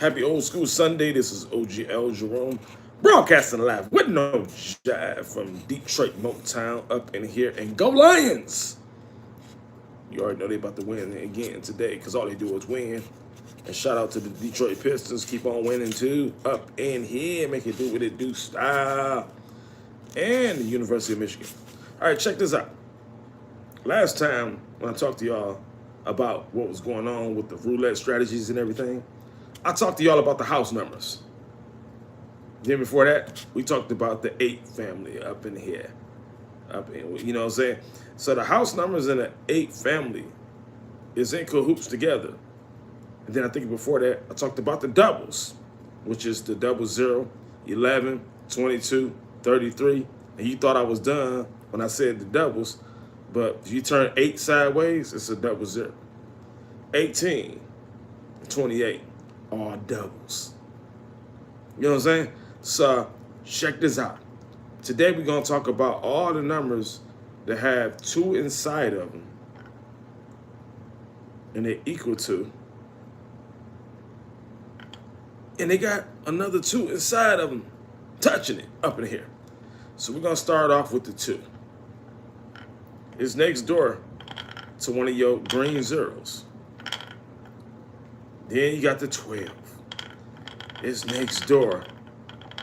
Happy old school Sunday. This is OGL Jerome, broadcasting live with no jive from Detroit, Motown, up in here. And go Lions! You already know they about to win again today because all they do is win. And shout out to the Detroit Pistons. Keep on winning too. Up in here. Make it do what it do style. And the University of Michigan. All right, check this out. Last time when I talked to y'all about what was going on with the roulette strategies and everything, I talked to y'all about the house numbers. Then before that, we talked about the 8 family up in here. You know what I'm saying? So the house numbers in the 8 family is in cahoots together. And then I think before that, I talked about the doubles, which is the double 0, 11, 22, 33. And you thought I was done when I said the doubles. But if you turn 8 sideways, it's a double 0. 18, 28. All doubles. You know what I'm saying? So check this out. Today we're going to talk about all the numbers that have 2 inside of them. And they're equal to. And they got another 2 inside of them touching it up in here. So we're going to start off with the 2. It's next door to one of your green zeros. Then you got the 12. It's next door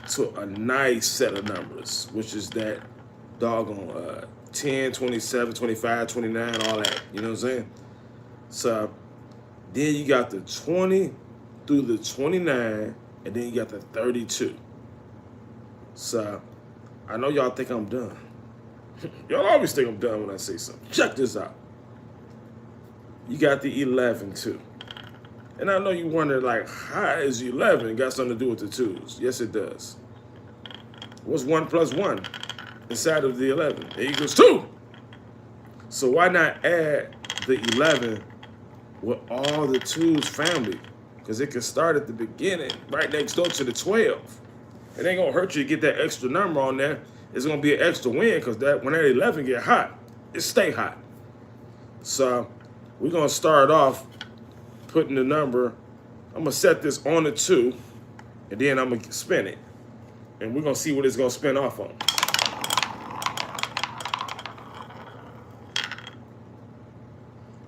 to a nice set of numbers, which is that doggone 10, 27, 25, 29, all that. You know what I'm saying? So then you got the 20 through the 29, and then you got the 32. So I know y'all think I'm done. Y'all always think I'm done when I say something. Check this out. You got the 11 too. And I know you wonder, like, how is 11 got something to do with the 2s? Yes, it does. What's 1 plus 1 inside of the 11? It equals 2. So why not add the 11 with all the 2's family? Because it can start at the beginning, right next door to the 12. It ain't going to hurt you to get that extra number on there. It's going to be an extra win because that when that 11 get hot, it stay hot. So we're going to start off putting the number. I'm going to set this on the 2, and then I'm going to spin it. And we're going to see what it's going to spin off on.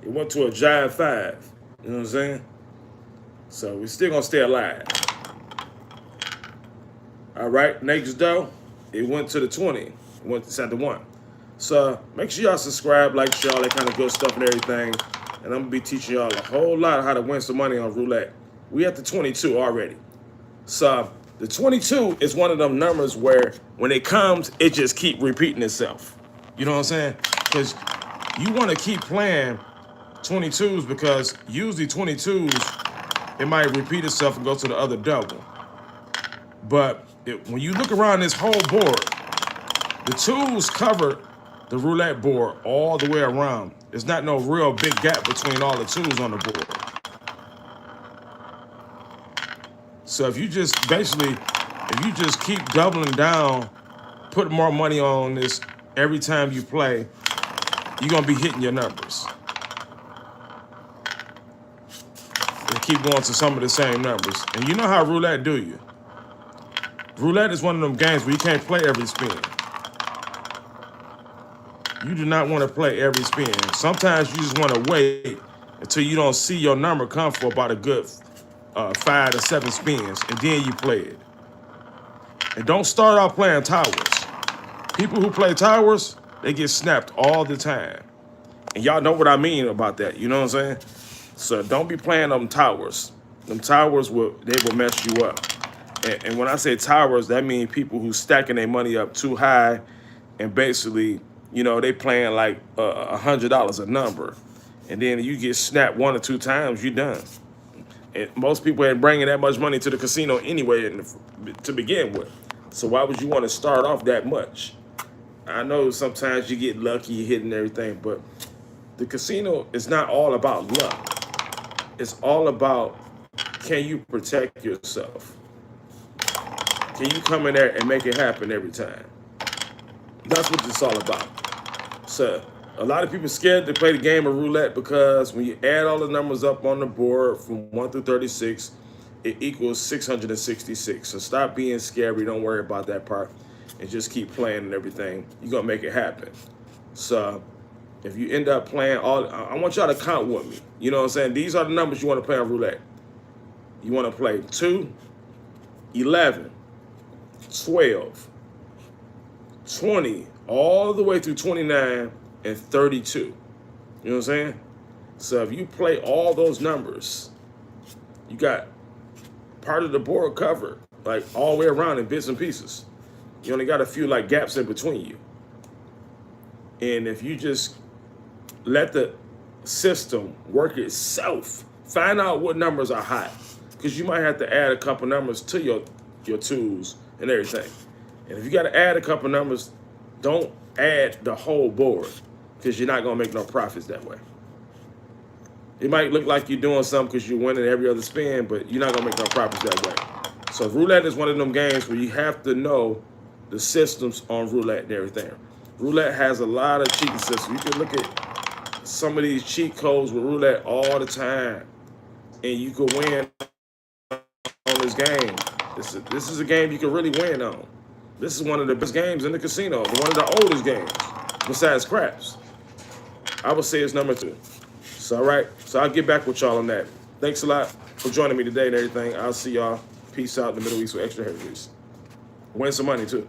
It went to a jive 5. You know what I'm saying? So we're still going to stay alive. All right, next though, it went to the 20. It went to the 1. So make sure y'all subscribe, like, share all that kind of good stuff and everything. And I'm going to be teaching y'all a whole lot of how to win some money on roulette. We at the 22 already. So the 22 is one of them numbers where when it comes, it just keep repeating itself. You know what I'm saying? Because you want to keep playing 22s because usually 22s, it might repeat itself and go to the other double. But when you look around this whole board, the 2s cover the roulette board all the way around. There's not no real big gap between all the 2s on the board. So if you just keep doubling down, put more money on this every time you play, you're going to be hitting your numbers. And keep going to some of the same numbers. And you know how roulette do you. Roulette is one of them games where you can't play every spin. You do not want to play every spin. Sometimes you just want to wait until you don't see your number come for about a good 5 to 7 spins, and then you play it. And don't start out playing towers. People who play towers, they get snapped all the time. And y'all know what I mean about that. You know what I'm saying? So don't be playing them towers. Them towers, will mess you up. And when I say towers, that means people who stacking their money up too high and basically, you know, they playing like $100 a number. And then you get snapped 1 or 2 times, you done. And most people ain't bringing that much money to the casino anyway to begin with. So why would you want to start off that much? I know sometimes you get lucky, you hitting everything, but the casino is not all about luck. It's all about, can you protect yourself? Can you come in there and make it happen every time? That's what it's all about. So a lot of people scared to play the game of roulette because when you add all the numbers up on the board from 1 through 36, it equals 666. So stop being scary. Don't worry about that part. And just keep playing and everything. You're going to make it happen. So if you end up playing I want y'all to count with me. You know what I'm saying? These are the numbers you want to play on roulette. You want to play 2, 11, 12, 20, all the way through 29 and 32. You know what I'm saying? So if you play all those numbers, you got part of the board covered, like all the way around in bits and pieces. You only got a few like gaps in between you. And if you just let the system work itself, find out what numbers are hot, because you might have to add a couple numbers to your tools and everything. And if you got to add a couple numbers, don't add the whole board, because you're not going to make no profits that way. It might look like you're doing something because you're winning every other spin, but you're not going to make no profits that way. So roulette is one of them games where you have to know the systems on roulette and everything. Roulette has a lot of cheating systems. You can look at some of these cheat codes with roulette all the time, and you can win on this game. This is a game you can really win on. This is one of the best games in the casino, one of the oldest games, besides craps. I would say it's number 2. So, all right. So I'll get back with y'all on that. Thanks a lot for joining me today and everything. I'll see y'all. Peace out in the Middle East with extra heavy grease. Win some money, too.